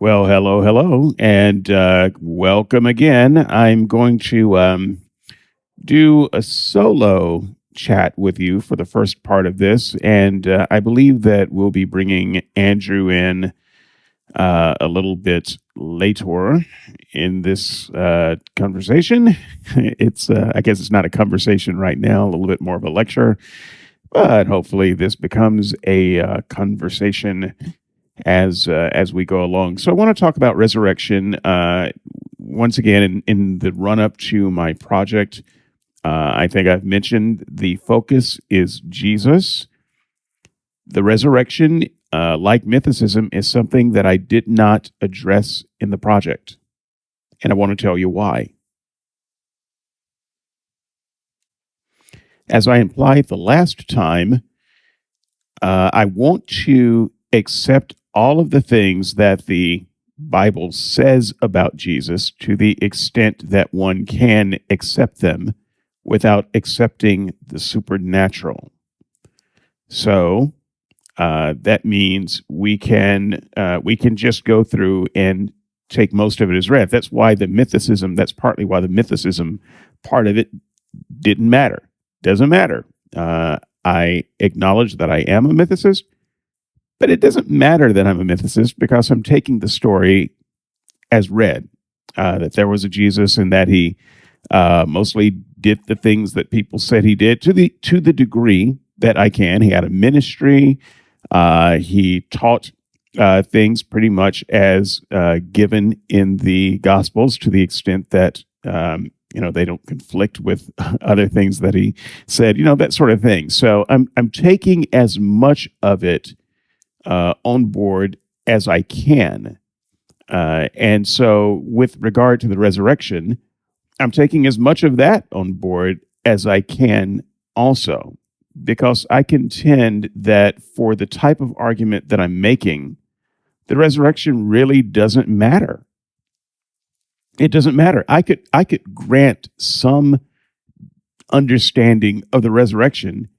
Well, hello, and welcome again. I'm going to do a solo chat with you for the first part of this, and I believe that we'll be bringing Andrew in a little bit later in this conversation. I guess it's not a conversation right now, a little bit more of a lecture, but hopefully this becomes a conversation as we go along. So I want to talk about resurrection once again in the run up to my project. I think I've mentioned the focus is Jesus. The resurrection, like mythicism, is something that I did not address in the project, and I want to tell you why. As I implied the last time, I want to accept all of the things that the Bible says about Jesus to the extent that one can accept them without accepting the supernatural. So that means we can just go through and take most of it as read. That's partly why the mythicism part of it didn't matter. Doesn't matter. I acknowledge that I am a mythicist, but it doesn't matter that I'm a mythicist because I'm taking the story as read, that there was a Jesus and that he mostly did the things that people said he did to the degree that I can. He had a ministry. He taught things pretty much as given in the Gospels to the extent that they don't conflict with other things that he said, that sort of thing. So I'm taking as much of it on board as I can. And so with regard to the resurrection, I'm taking as much of that on board as I can also, because I contend that for the type of argument that I'm making, the resurrection really doesn't matter. It doesn't matter. I could grant some understanding of the resurrection,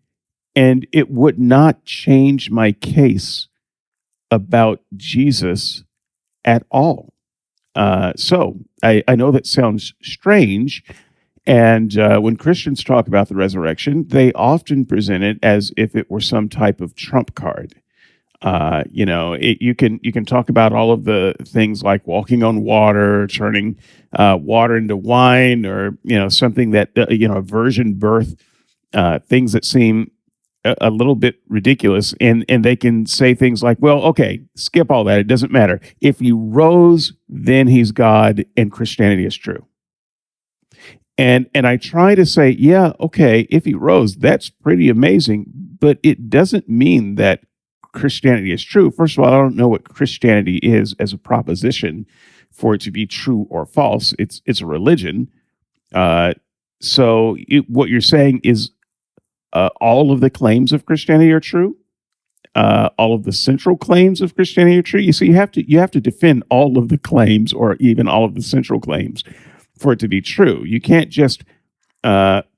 and it would not change my case about Jesus at all. So I know that sounds strange. And when Christians talk about the resurrection, they often present it as if it were some type of trump card. You can talk about all of the things like walking on water, turning water into wine, or something that a virgin birth, things that seem a little bit ridiculous, and they can say things like, well, okay, skip all that, it doesn't matter. If he rose, then he's God and Christianity is true. And I try to say, yeah, okay, if he rose, that's pretty amazing, but it doesn't mean that Christianity is true. First of all, I don't know what Christianity is as a proposition for it to be true or false. It's a religion. So what you're saying is all of the claims of Christianity are true. All of the central claims of Christianity are true. You see, you have to defend all of the claims, or even all of the central claims, for it to be true. You can't just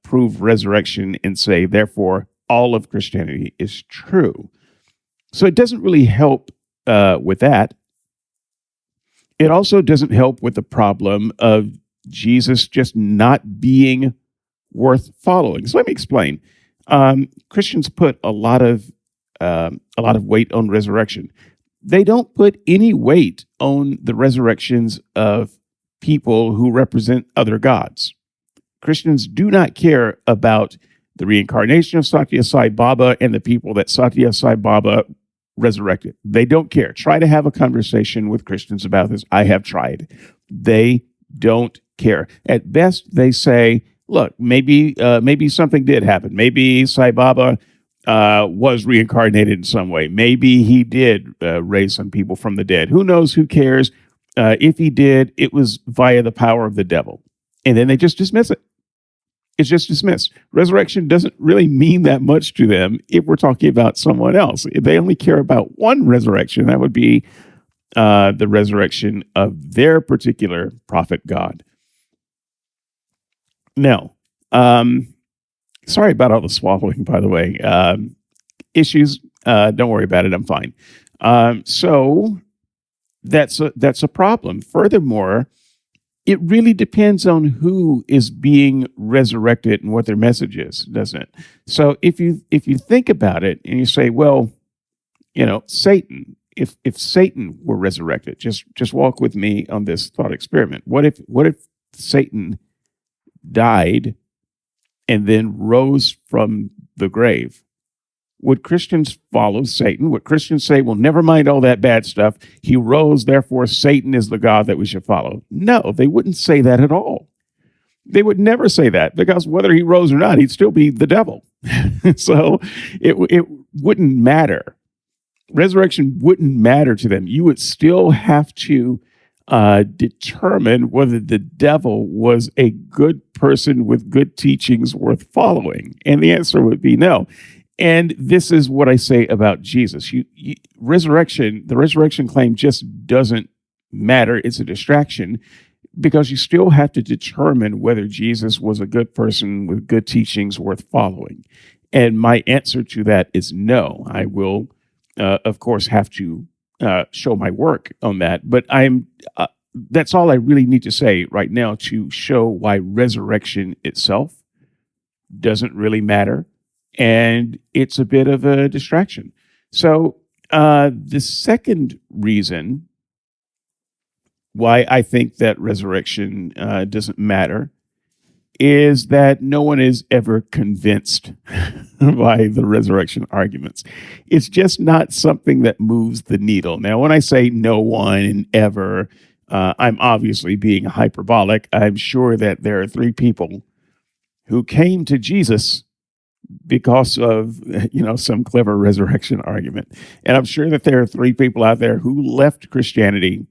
prove resurrection and say, therefore, all of Christianity is true. So it doesn't really help with that. It also doesn't help with the problem of Jesus just not being worth following. So let me explain. Christians put a lot of weight on resurrection. They don't put any weight on the resurrections of people who represent other gods. Christians do not care about the reincarnation of Satya Sai Baba and the people that Satya Sai Baba resurrected. They don't care. Try to have a conversation with Christians about this. I have tried. They don't care. At best, they say, look, maybe something did happen. Maybe Sai Baba was reincarnated in some way. Maybe he did raise some people from the dead. Who knows? Who cares? If he did, it was via the power of the devil. And then they just dismiss it. It's just dismissed. Resurrection doesn't really mean that much to them if we're talking about someone else. If they only care about one resurrection, that would be the resurrection of their particular prophet God. Now, sorry about all the swallowing, by the way. Issues, don't worry about it. I'm fine. So that's a problem. Furthermore, it really depends on who is being resurrected and what their message is, doesn't it? So if you think about it and you say, well, Satan, if Satan were resurrected, just walk with me on this thought experiment. What if Satan died and then rose from the grave? Would Christians follow Satan? Would Christians say, well, never mind all that bad stuff. He rose, therefore Satan is the God that we should follow? No, they wouldn't say that at all. They would never say that, because whether he rose or not, he'd still be the devil. So it wouldn't matter. Resurrection wouldn't matter to them. You would still have to determine whether the devil was a good person with good teachings worth following. And the answer would be no. And this is what I say about Jesus. The resurrection claim just doesn't matter. It's a distraction, because you still have to determine whether Jesus was a good person with good teachings worth following. And my answer to that is no. I will, of course, have to show my work on that. But that's all I really need to say right now to show why resurrection itself doesn't really matter. And it's a bit of a distraction. So the second reason why I think that resurrection doesn't matter is that no one is ever convinced by the resurrection arguments. It's just not something that moves the needle. Now, when I say no one ever, I'm obviously being hyperbolic. I'm sure that there are 3 people who came to Jesus because of some clever resurrection argument. And I'm sure that there are 3 people out there who left Christianity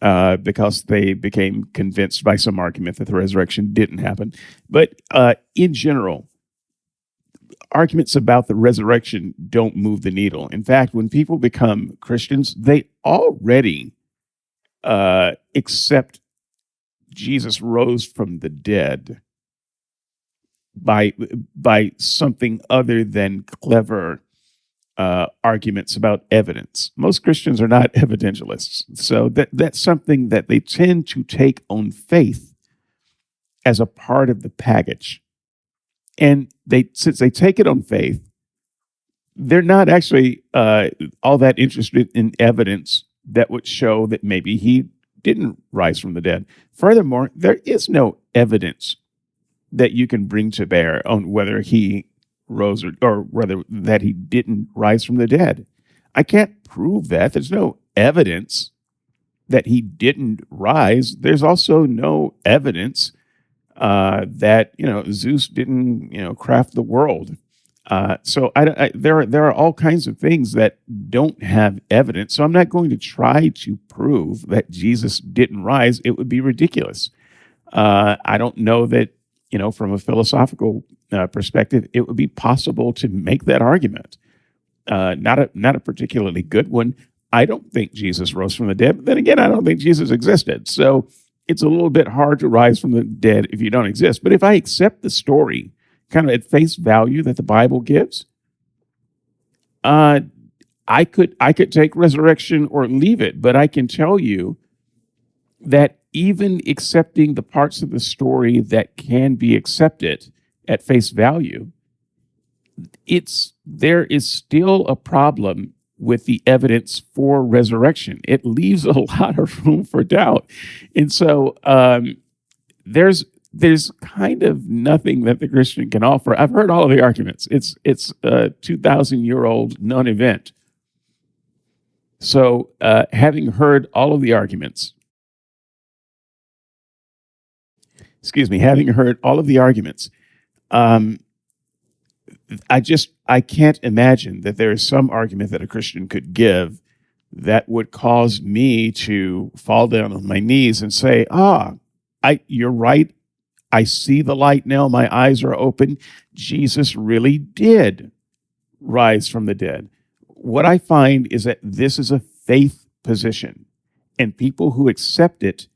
because they became convinced by some argument that the resurrection didn't happen. But in general, arguments about the resurrection don't move the needle. In fact, when people become Christians, they already accept Jesus rose from the dead by something other than clever arguments about evidence. Most Christians are not evidentialists, so that's something that they tend to take on faith as a part of the package. And since they take it on faith, they're not actually all that interested in evidence that would show that maybe he didn't rise from the dead. Furthermore, there is no evidence that you can bring to bear on whether he rose or whether that he didn't rise from the dead. I can't prove that. There's no evidence that he didn't rise. There's also no evidence that Zeus didn't craft the world. So there are all kinds of things that don't have evidence. So I'm not going to try to prove that Jesus didn't rise. It would be ridiculous. I don't know that from a philosophical perspective, it would be possible to make that argument. Not a particularly good one. I don't think Jesus rose from the dead. But then again, I don't think Jesus existed. So it's a little bit hard to rise from the dead if you don't exist. But if I accept the story kind of at face value that the Bible gives, I could take resurrection or leave it. But I can tell you that even accepting the parts of the story that can be accepted at face value, there is still a problem with the evidence for resurrection. It leaves a lot of room for doubt. And so there's kind of nothing that the Christian can offer. I've heard all of the arguments. It's a 2,000-year-old non-event. So having heard all of the arguments, I can't imagine that there is some argument that a Christian could give that would cause me to fall down on my knees and say, you're right. I see the light now. My eyes are open. Jesus really did rise from the dead. What I find is that this is a faith position, and people who accept it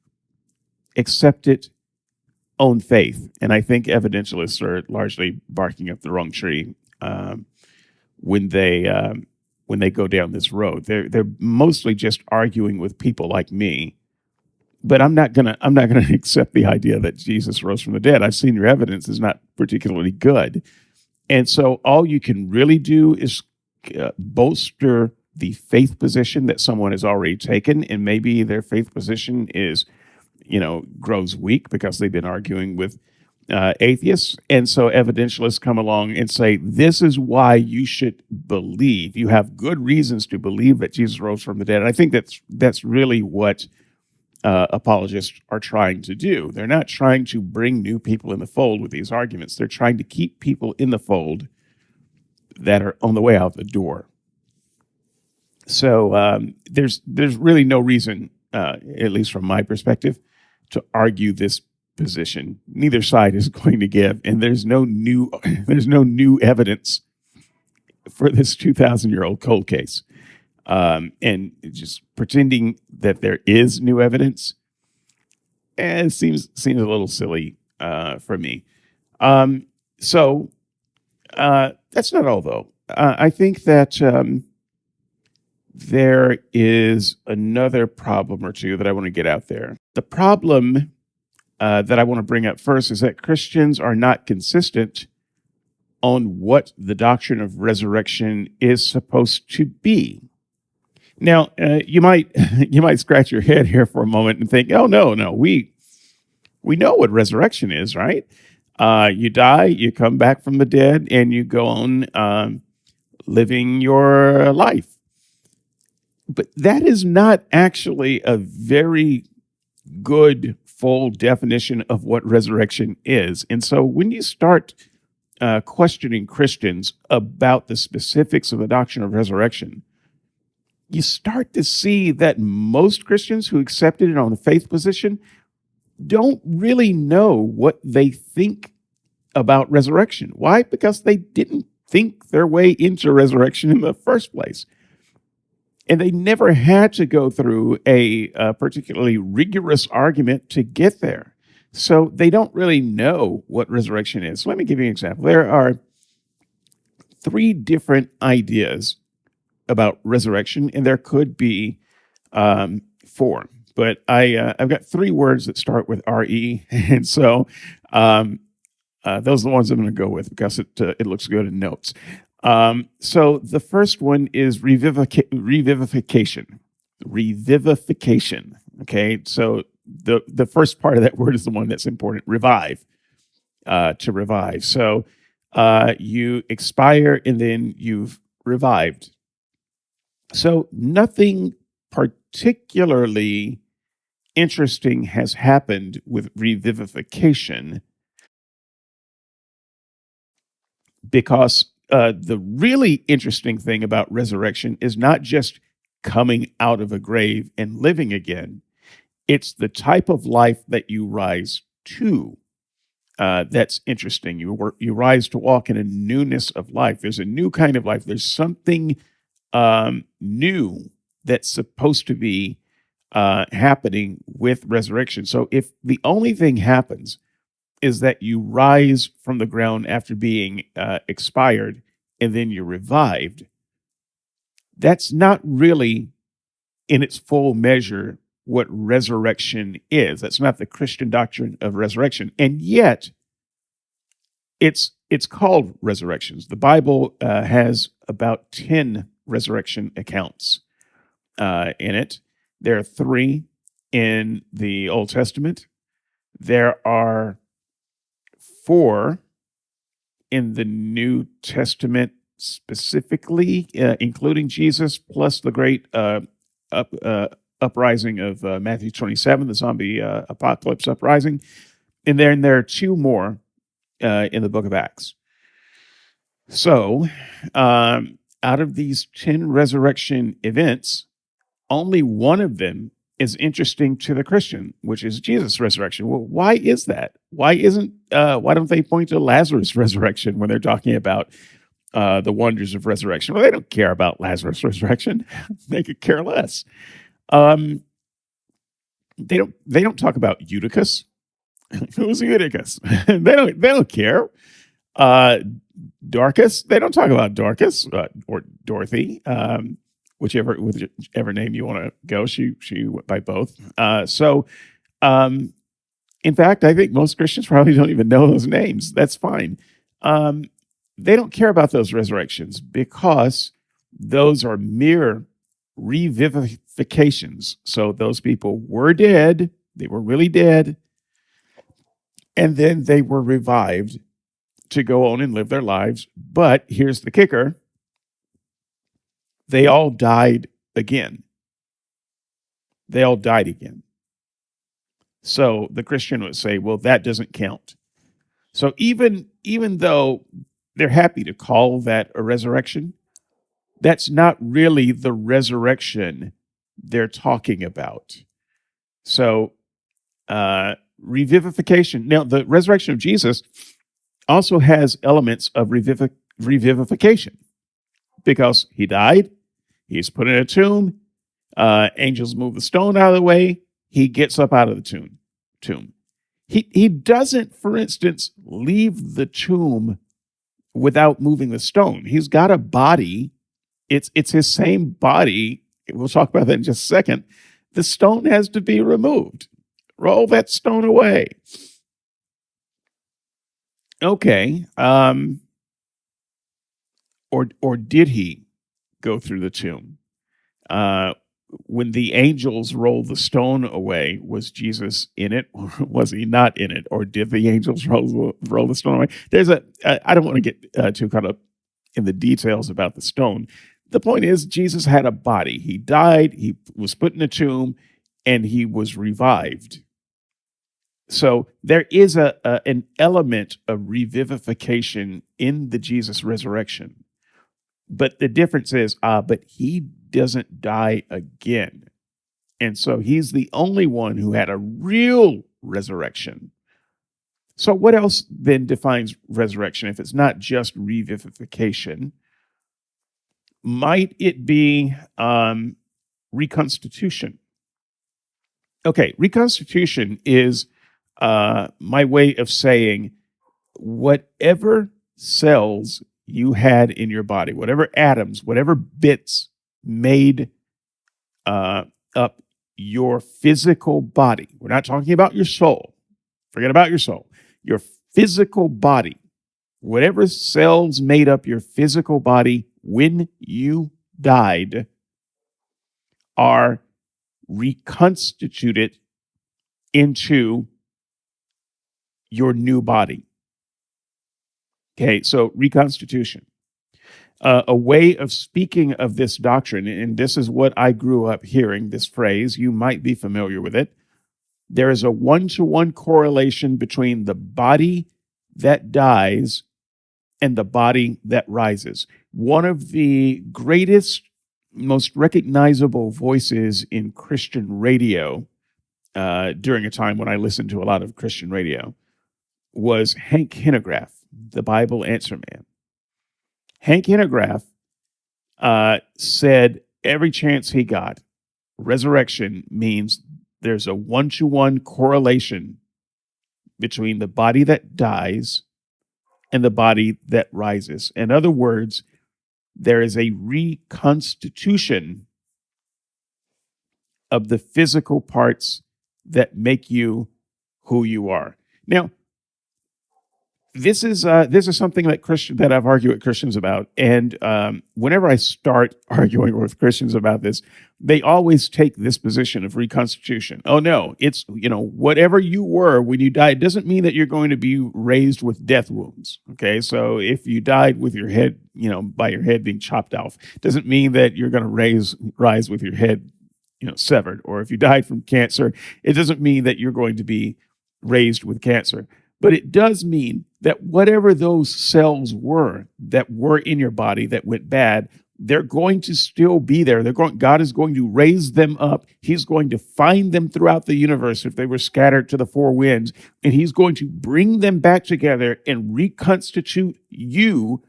own faith. And I think evidentialists are largely barking up the wrong tree when they when they go down this road. They're mostly just arguing with people like me. But I'm not gonna accept the idea that Jesus rose from the dead. I've seen your evidence is not particularly good, and so all you can really do is bolster the faith position that someone has already taken, and maybe their faith position is, grows weak because they've been arguing with atheists. And so evidentialists come along and say, this is why you should believe. You have good reasons to believe that Jesus rose from the dead. And I think that's really what apologists are trying to do. They're not trying to bring new people in the fold with these arguments. They're trying to keep people in the fold that are on the way out the door. So there's really no reason, at least from my perspective, to argue this position. Neither side is going to give, and there's no new evidence for this 2,000-year-old cold case. And just pretending that there is new evidence, it seems a little silly for me. So that's not all, though. I think that there is another problem or two that I want to get out there. The problem that I want to bring up first is that Christians are not consistent on what the doctrine of resurrection is supposed to be. Now, you might scratch your head here for a moment and think, oh, no, we know what resurrection is, right? You die, you come back from the dead, and you go on living your life. But that is not actually a very good, full definition of what resurrection is. And so when you start questioning Christians about the specifics of the doctrine of resurrection, you start to see that most Christians who accepted it on the faith position don't really know what they think about resurrection. Why? Because they didn't think their way into resurrection in the first place. And they never had to go through a particularly rigorous argument to get there. So they don't really know what resurrection is. So let me give you an example. There are 3 different ideas about resurrection, and there could be 4. But I've got 3 words that start with R-E, and so those are the ones I'm going to go with because it looks good in notes. So the first one is revivification. Revivification. Okay, so the first part of that word is the one that's important. Revive. To revive. So you expire and then you've revived. So nothing particularly interesting has happened with revivification because the really interesting thing about resurrection is not just coming out of a grave and living again. It's the type of life that you rise to. That's interesting. You rise to walk in a newness of life. There's a new kind of life. There's something new that's supposed to be happening with resurrection. So if the only thing happens is that you rise from the ground after being expired and then you're revived, that's not really in its full measure what resurrection is. That's not the Christian doctrine of resurrection. And yet it's called resurrections. The Bible has about 10 resurrection accounts in it. There are 3 in the Old Testament. There are 4 in the New Testament specifically, including Jesus, plus the great uprising of Matthew 27, the zombie apocalypse uprising. And then there are 2 more in the book of Acts. So out of these 10 resurrection events, only one of them is interesting to the Christian, which is Jesus' resurrection. Well, why is that? Why don't they point to Lazarus' resurrection when they're talking about the wonders of resurrection? Well, they don't care about Lazarus' resurrection. They could care less. They don't talk about Eutychus. Who's Eutychus? They don't care. Dorcas. They don't talk about Dorcas or Dorothy, whichever name you want to go. She went by both. Um, in fact, I think most Christians probably don't even know those names. That's fine. Um, they don't care about those resurrections because those are mere revivifications. So those people were dead. They were really dead. And then they were revived to go on and live their lives. But here's the kicker. They all died again. They all died again. So the Christian would say, well, that doesn't count. So even though they're happy to call that a resurrection, that's not really the resurrection they're talking about. So revivification. Now, the resurrection of Jesus also has elements of revivification because he died, he's put in a tomb, angels move the stone out of the way, he gets up out of the tomb. He doesn't, for instance, leave the tomb without moving the stone. He's got a body. It's his same body. We'll talk about that in just a second. The stone has to be removed. Roll that stone away. Okay. Or did he go through the tomb? When the angels rolled the stone away, was Jesus in it or was he not in it? Or did the angels roll the stone away? I don't want to get too caught up in the details about the stone. The point is, Jesus had a body. He died, he was put in a tomb, and he was revived. So there is an element of revivification in the Jesus resurrection. But the difference is, but he doesn't die again. And so he's the only one who had a real resurrection. So what else then defines resurrection if it's not just revivification? Might it be reconstitution? Okay, reconstitution is my way of saying whatever cells you had in your body, whatever atoms, whatever bits made up your physical body. We're not talking about your soul. Forget about your soul. Your physical body, whatever cells made up your physical body when you died are reconstituted into your new body. Okay, so reconstitution. A way of speaking of this doctrine, and this is what I grew up hearing, this phrase, you might be familiar with it. There is a one-to-one correlation between the body that dies and the body that rises. One of the greatest, most recognizable voices in Christian radio during a time when I listened to a lot of Christian radio was Hank Hanegraaff, the Bible Answer Man. Hank Hanegraaff said every chance he got, resurrection means there's a one-to-one correlation between the body that dies and the body that rises. In other words, there is a reconstitution of the physical parts that make you who you are. Now, this is something that I've argued with Christians about, and whenever I start arguing with Christians about this, they always take this position of reconstitution. Oh no, it's whatever you were when you died doesn't mean that you're going to be raised with death wounds. Okay, so if you died with your head, by your head being chopped off, doesn't mean that you're going to rise with your head, severed. Or if you died from cancer, it doesn't mean that you're going to be raised with cancer. But it does mean that whatever those cells were that were in your body that went bad, they're going to still be there. God is going to raise them up. He's going to find them throughout the universe if they were scattered to the four winds, and he's going to bring them back together and reconstitute you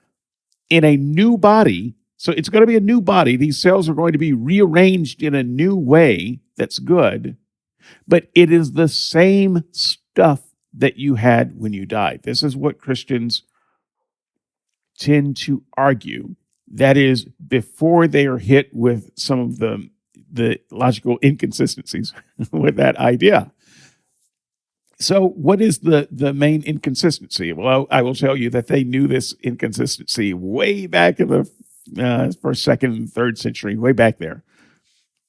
in a new body. So it's going to be a new body. These cells are going to be rearranged in a new way that's good, but it is the same stuff that you had when you died. This is what Christians tend to argue. That is, before they are hit with some of the logical inconsistencies with that idea. So, what is the main inconsistency? Well, I will tell you that they knew this inconsistency way back in the first, second, and third century, way back there.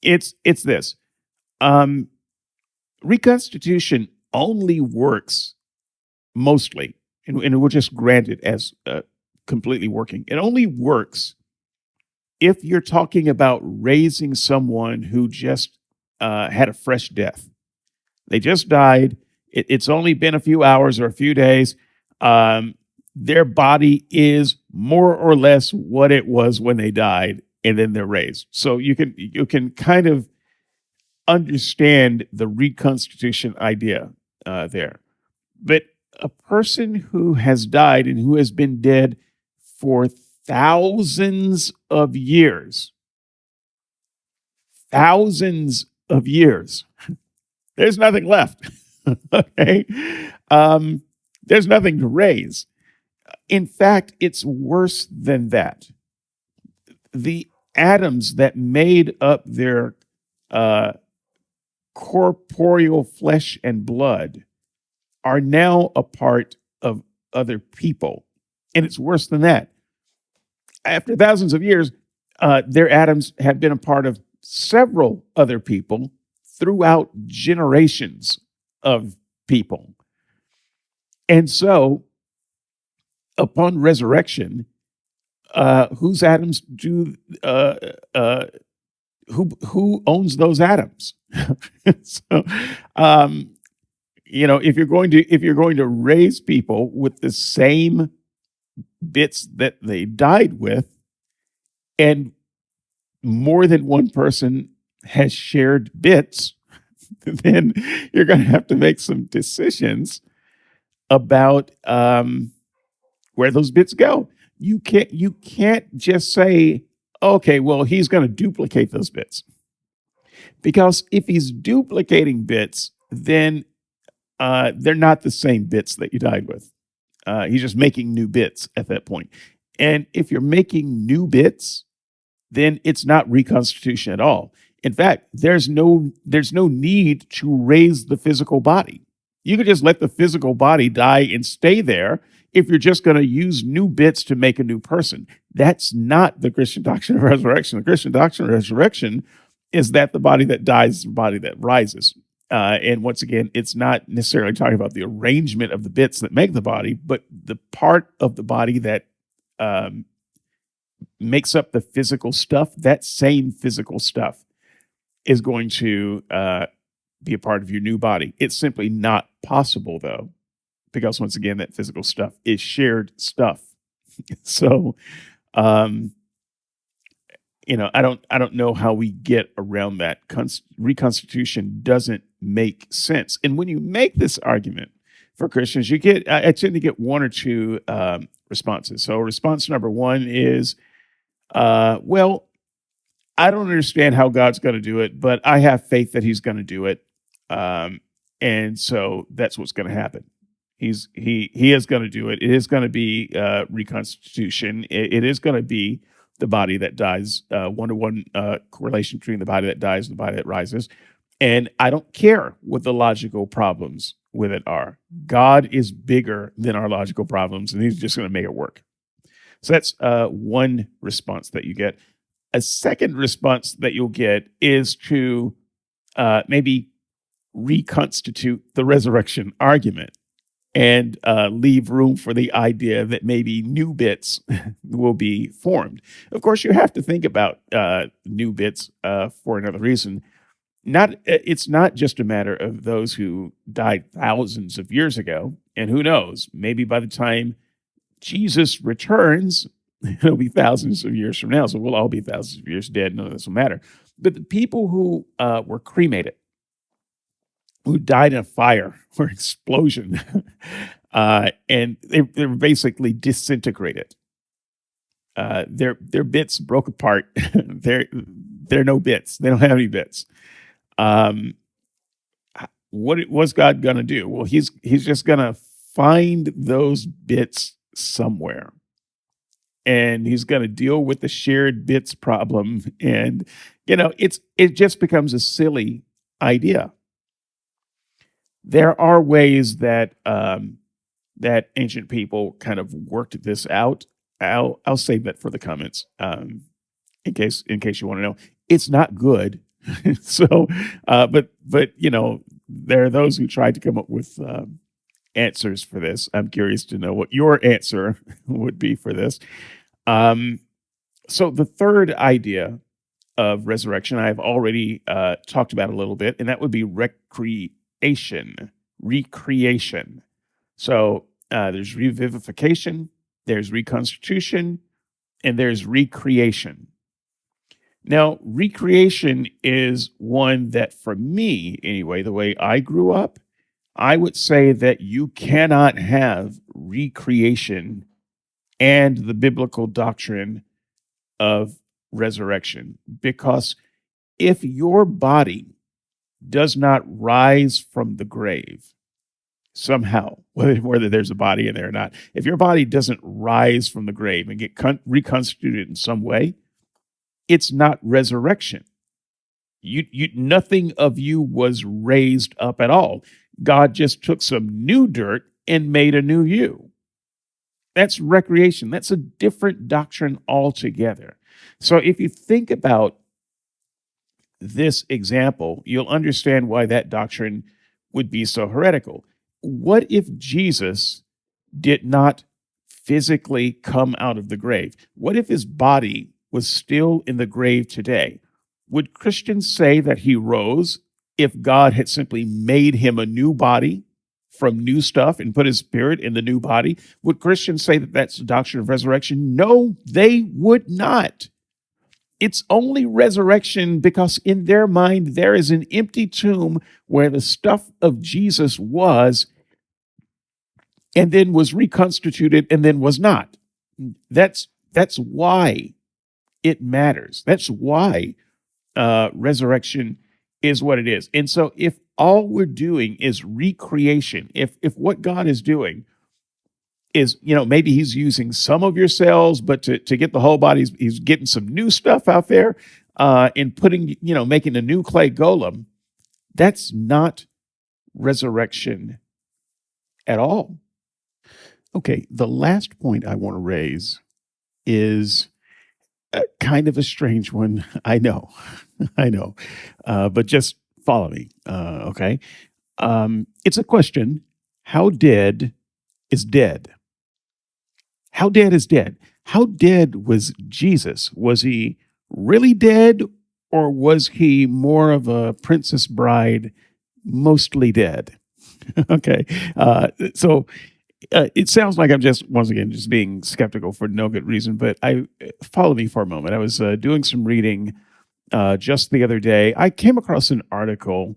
It's this: um, reconstitution only works mostly, and we'll just grant it as completely working. It only works if you're talking about raising someone who just had a fresh death. They just died. It's only been a few hours or a few days. Their body is more or less what it was when they died, and then they're raised. So you can kind of understand the reconstitution idea there. But a person who has died and who has been dead for thousands of years, there's nothing left. Okay. There's nothing to raise. In fact, it's worse than that. The atoms that made up their corporeal flesh and blood are now a part of other people. And it's worse than that. After thousands of years, their atoms have been a part of several other people throughout generations of people. And so, upon resurrection, whose atoms do who owns those atoms? So, if you're going to raise people with the same bits that they died with, and more than one person has shared bits, then you're going to have to make some decisions about where those bits go. You can't just say, okay, well, he's going to duplicate those bits. Because if he's duplicating bits, then they're not the same bits that you died with. He's just making new bits at that point. And if you're making new bits, then it's not reconstitution at all. In fact, there's no need to raise the physical body. You could just let the physical body die and stay there if you're just going to use new bits to make a new person. That's not the Christian doctrine of resurrection. The Christian doctrine of resurrection is that the body that dies is the body that rises. And once again, it's not necessarily talking about the arrangement of the bits that make the body, but the part of the body that makes up the physical stuff. That same physical stuff is going to be a part of your new body. It's simply not possible, though, because once again, that physical stuff is shared stuff. So, I don't know how we get around that. Reconstitution doesn't make sense. And when you make this argument for Christians, I tend to get one or two responses. So response number one is, well, I don't understand how God's going to do it, but I have faith that he's going to do it. And so that's what's going to happen. He is going to do it. It is going to be reconstitution. It is going to be the body that dies, one-to-one correlation between the body that dies and the body that rises. And I don't care what the logical problems with it are. God is bigger than our logical problems, and he's just going to make it work. So that's one response that you get. A second response that you'll get is to maybe reconstitute the resurrection argument and leave room for the idea that maybe new bits will be formed. Of course, you have to think about new bits for another reason. It's not just a matter of those who died thousands of years ago, and who knows, maybe by the time Jesus returns, it'll be thousands of years from now, so we'll all be thousands of years dead. None of this will matter. But the people who were cremated, who died in a fire or explosion, and they were basically disintegrated. Their bits broke apart. They're no bits. They don't have any bits. What was God gonna do? Well, he's just gonna find those bits somewhere, and he's going to deal with the shared bits problem. And, it just becomes a silly idea. There are ways that ancient people kind of worked this out. I'll save that for the comments, in case you want to know. It's not good. So, but there are those who tried to come up with answers for this. I'm curious to know what your answer would be for this. So the third idea of resurrection I've already talked about a little bit, and that would be recreation. So there's revivification, there's reconstitution, and there's recreation. Now, recreation is one that, for me anyway, the way I grew up, I would say that you cannot have recreation and the biblical doctrine of resurrection, because if your body does not rise from the grave somehow, whether there's a body in there or not, if your body doesn't rise from the grave and get reconstituted in some way, it's not resurrection. Nothing of you was raised up at all. God just took some new dirt and made a new you. That's recreation. That's a different doctrine altogether. So if you think about this example, you'll understand why that doctrine would be so heretical. What if Jesus did not physically come out of the grave? What if his body was still in the grave today? Would Christians say that he rose if God had simply made him a new body from new stuff and put his spirit in the new body? Would Christians say that that's the doctrine of resurrection? No, they would not. It's only resurrection because in their mind, there is an empty tomb where the stuff of Jesus was, and then was reconstituted, and then was not. That's why it matters. That's why resurrection is what it is. And so if all we're doing is recreation, if what God is doing is, maybe he's using some of your cells, but to get the whole body, he's getting some new stuff out there and putting, making a new clay golem, that's not resurrection at all. Okay, the last point I want to raise is kind of a strange one. I know, but just follow me, okay? It's a question: how dead is dead? How dead is dead? How dead was Jesus? Was he really dead, or was he more of a Princess Bride, mostly dead? Okay, so it sounds like I'm once again being skeptical for no good reason, but follow me for a moment. I was doing some reading just the other day. I came across an article.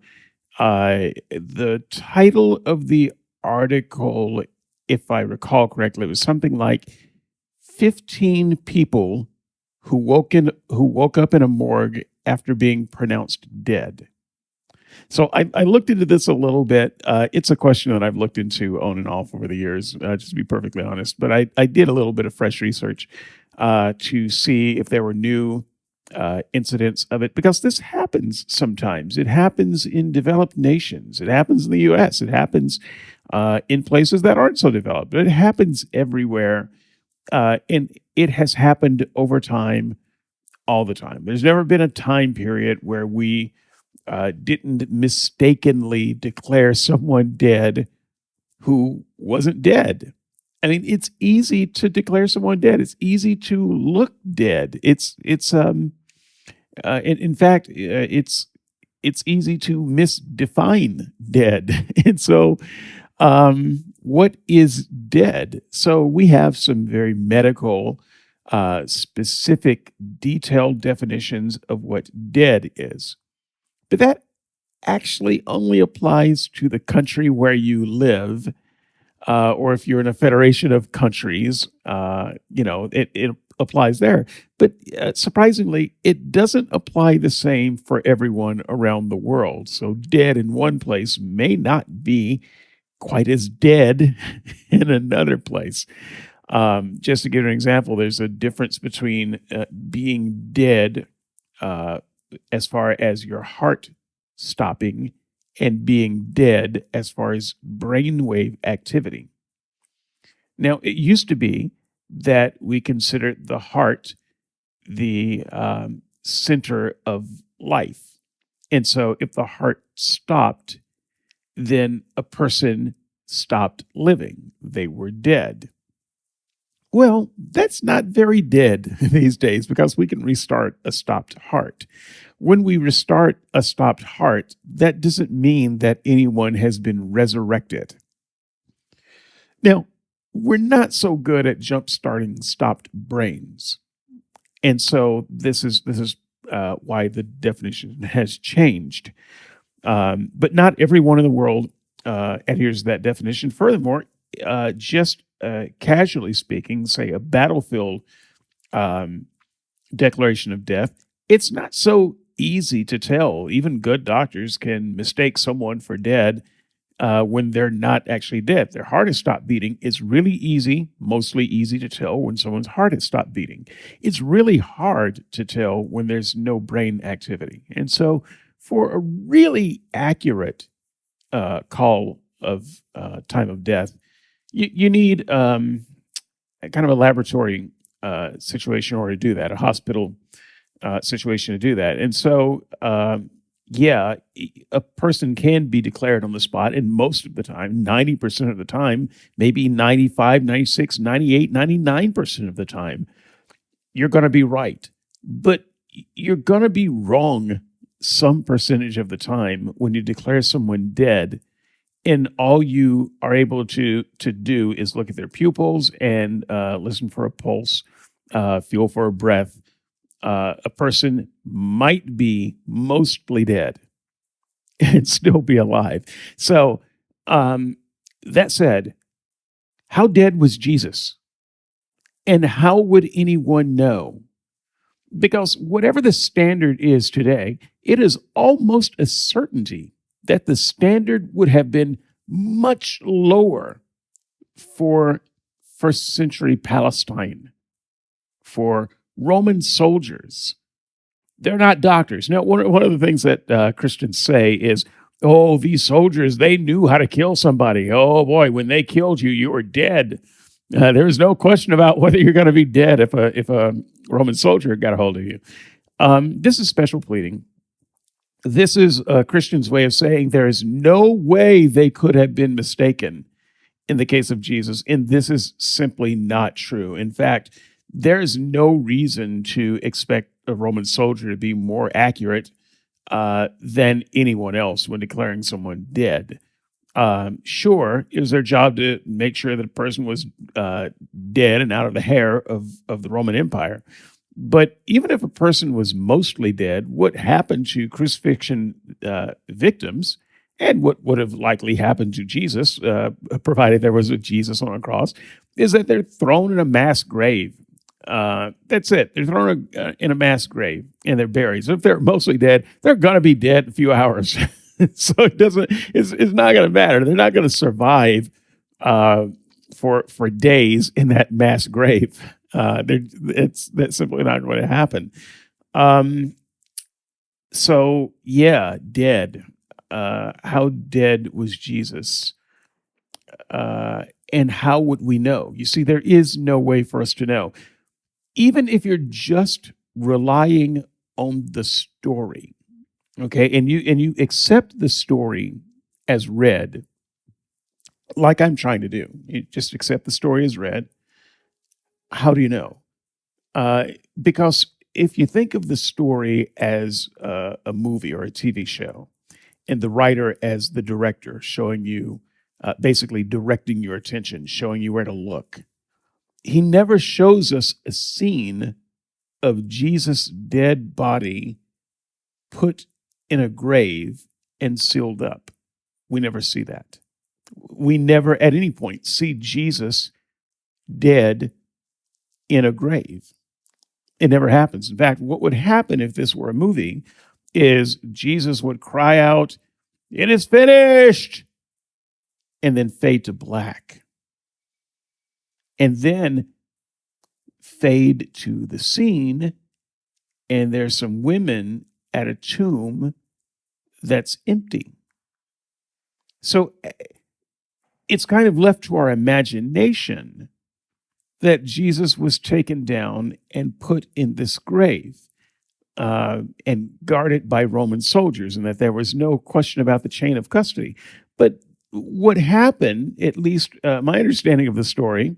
The title of the article, if I recall correctly, was something like 15 people who woke up in a morgue after being pronounced dead. So I looked into this a little bit. It's a question that I've looked into on and off over the years, just to be perfectly honest. But I did a little bit of fresh research to see if there were new incidents of it, because this happens sometimes. It happens in developed nations. It happens in the U.S. It happens in places that aren't so developed. But it happens everywhere, and it has happened over time, all the time. There's never been a time period where we didn't mistakenly declare someone dead who wasn't dead. I mean, it's easy to declare someone dead. It's easy to look dead. In fact, it's easy to misdefine dead. And so, what is dead? So we have some very medical, specific, detailed definitions of what dead is. But that actually only applies to the country where you live, or if you're in a federation of countries, it applies there. But surprisingly, it doesn't apply the same for everyone around the world. So dead in one place may not be quite as dead in another place. Just to give an example, there's a difference between being dead uh, as far as your heart stopping and being dead as far as brainwave activity. Now, it used to be that we considered the heart the center of life. And so if the heart stopped, then a person stopped living. They were dead. Well, that's not very dead these days because we can restart a stopped heart. When we restart a stopped heart, that doesn't mean that anyone has been resurrected. Now, we're not so good at jump starting stopped brains. And so this is why the definition has changed. But not everyone in the world adheres to that definition. Furthermore, just casually speaking, say a battlefield um, declaration of death, it's not so easy to tell. Even good doctors can mistake someone for dead when they're not actually dead. Their heart has stopped beating. It's really easy, mostly easy to tell when someone's heart has stopped beating. It's really hard to tell when there's no brain activity. And so, for a really accurate call of time of death, you need a kind of a laboratory situation in order to do that, a hospital situation to do that. And so, yeah, a person can be declared on the spot, and most of the time, 90% of the time, maybe 95, 96, 98, 99% of the time, you're going to be right. But you're going to be wrong some percentage of the time when you declare someone dead, and all you are able to do is look at their pupils and listen for a pulse, feel for a breath. A person might be mostly dead and still be alive. So, that said, how dead was Jesus? And how would anyone know? Because whatever the standard is today, it is almost a certainty that the standard would have been much lower for first century Palestine, for Roman soldiers. They're not doctors. Now, one of the things that Christians say is, oh, these soldiers, they knew how to kill somebody. Oh, boy, when they killed you, you were dead. There's no question about whether you're going to be dead if a Roman soldier got a hold of you. This is special pleading. This is a Christian's way of saying there is no way they could have been mistaken in the case of Jesus, and this is simply not true. In fact, there is no reason to expect a Roman soldier to be more accurate than anyone else when declaring someone dead. Sure, it was their job to make sure that a person was dead and out of the hair of the Roman Empire. But even if a person was mostly dead, what happened to crucifixion victims, and what would have likely happened to Jesus, provided there was a Jesus on a cross, is that they're thrown in a mass grave. That's it. They're thrown in a mass grave and they're buried. So if they're mostly dead, they're going to be dead in a few hours. So it's not going to matter. They're not going to survive for days in that mass grave. That's simply not going to happen. So yeah, dead. How dead was Jesus? And how would we know? You see, there is no way for us to know. Even if you're just relying on the story, okay, and you accept the story as read, like I'm trying to do, you just accept the story as read. How do you know? Because if you think of the story as a movie or a TV show, and the writer as the director, showing you, basically directing your attention, showing you where to look, he never shows us a scene of Jesus' dead body put in a grave and sealed up. We never see that. We never at any point see Jesus dead in a grave. It never happens. In fact, what would happen if this were a movie is Jesus would cry out, "It is finished," and then fade to black. and then fade to the scene, and there's some women at a tomb that's empty. So it's kind of left to our imagination that Jesus was taken down and put in this grave and guarded by Roman soldiers, and that there was no question about the chain of custody. But what happened, at least my understanding of the story,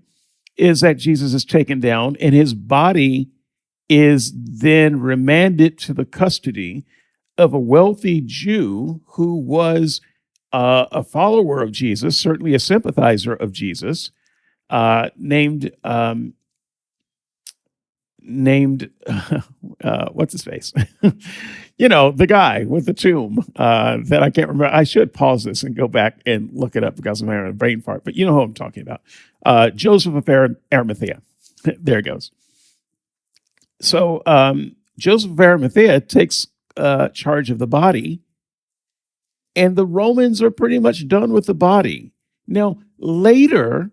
is that Jesus is taken down and his body is then remanded to the custody of a wealthy Jew who was a follower of Jesus, certainly a sympathizer of Jesus, named what's his face? The guy with the tomb that I can't remember. I should pause this and go back and look it up because I'm having a brain fart, but you know who I'm talking about. Joseph of Arimathea. There it goes. So Joseph of Arimathea takes charge of the body, and the Romans are pretty much done with the body. Now, later,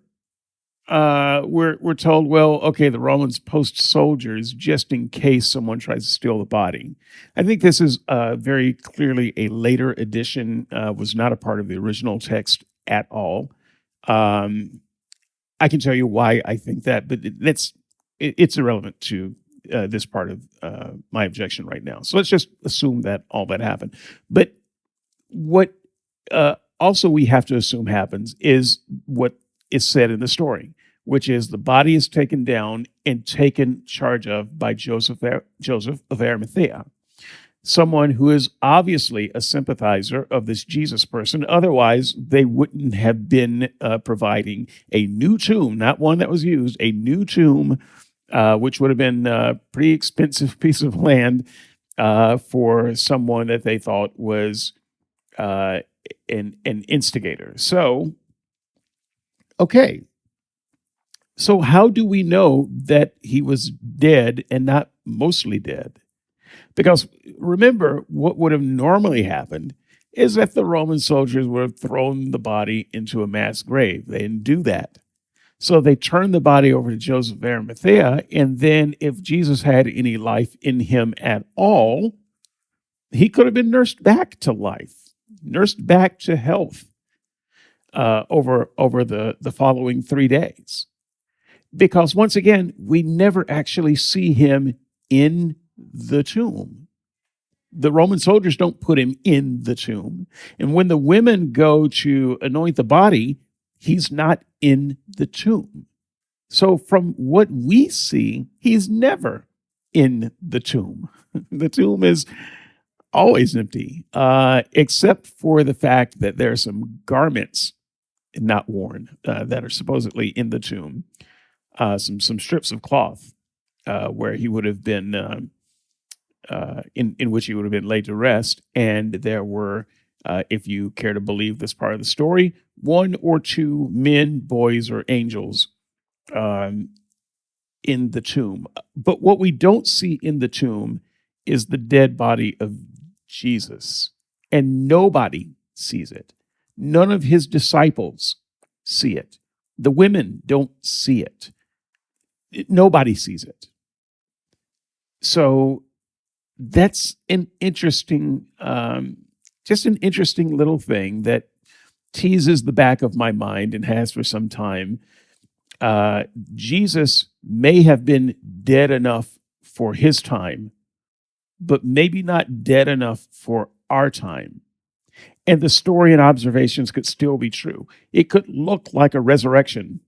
we're told, well, okay, the Romans post soldiers just in case someone tries to steal the body. I think this is very clearly a later addition, was not a part of the original text at all. I can tell you why I think that, but it's irrelevant to this part of my objection right now. So let's just assume that all that happened. But what also we have to assume happens is what is said in the story, which is the body is taken down and taken charge of by Joseph of Arimathea, someone who is obviously a sympathizer of this Jesus person. Otherwise, they wouldn't have been providing a new tomb, not one that was used, a new tomb, which would have been a pretty expensive piece of land for someone that they thought was an instigator. So, okay. So how do we know that he was dead and not mostly dead? Because remember, what would have normally happened is that the Roman soldiers would have thrown the body into a mass grave. They didn't do that. So they turned the body over to Joseph of Arimathea, and then if Jesus had any life in him at all, he could have been nursed back to life, nursed back to health over the following 3 days. Because once again, we never actually see him in the tomb. The Roman soldiers don't put him in the tomb. And when the women go to anoint the body, he's not in the tomb. So from what we see, he's never in the tomb. The tomb is always empty, except for the fact that there are some garments not worn that are supposedly in the tomb. Some strips of cloth where he would have been in which he would have been laid to rest, and there were, if you care to believe this part of the story, 1 or 2 men, boys, or angels in the tomb. But what we don't see in the tomb is the dead body of Jesus, and nobody sees it. None of his disciples see it. The women don't see it. Nobody sees it. So that's an interesting, just an interesting little thing that teases the back of my mind and has for some time. Jesus may have been dead enough for his time, but maybe not dead enough for our time. And the story and observations could still be true. It could look like a resurrection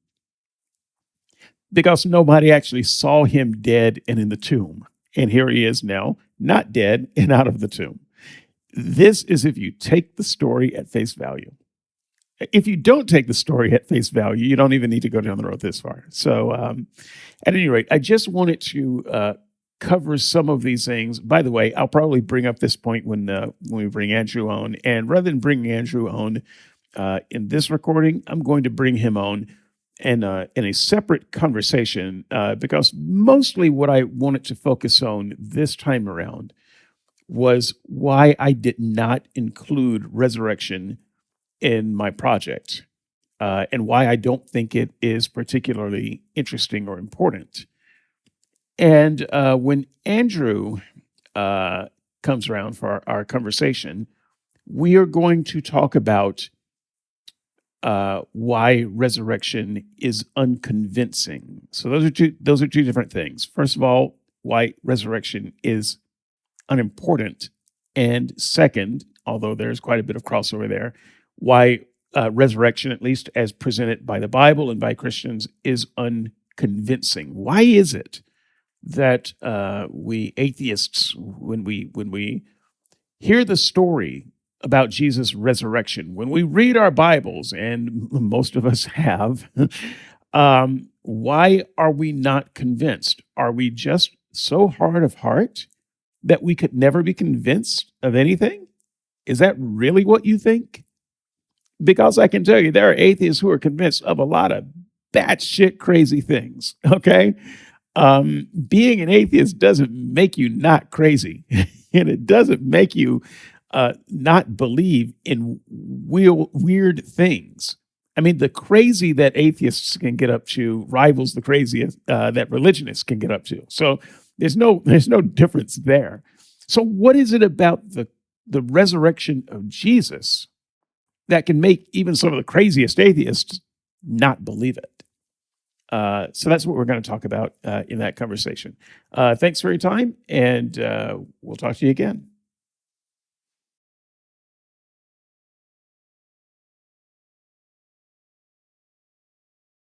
because nobody actually saw him dead and in the tomb. And here he is now, not dead and out of the tomb. This is if you take the story at face value. If you don't take the story at face value, you don't even need to go down the road this far. So at any rate, I just wanted to cover some of these things. By the way, I'll probably bring up this point when we bring Andrew on. And rather than bringing Andrew on in this recording, I'm going to bring him on in a separate conversation because mostly what I wanted to focus on this time around was why I did not include resurrection in my project. and why I don't think it is particularly interesting or important. And when Andrew comes around for our conversation, we are going to talk about why resurrection is unconvincing. So those are two different things. First of all, why resurrection is unimportant, and second, although there's quite a bit of crossover there, why resurrection, at least as presented by the Bible and by Christians, is unconvincing. Why is it that we atheists, when we hear the story about Jesus' resurrection, when we read our Bibles, and most of us have, why are we not convinced? Are we just so hard of heart that we could never be convinced of anything? Is that really what you think? Because I can tell you, there are atheists who are convinced of a lot of batshit crazy things, okay? Being an atheist doesn't make you not crazy, and it doesn't make you not believe in weird things. I mean, the crazy that atheists can get up to rivals the crazy that religionists can get up to. So there's no difference there. So what is it about the resurrection of Jesus that can make even some of the craziest atheists not believe it? So that's what we're going to talk about in that conversation. Thanks for your time, and we'll talk to you again.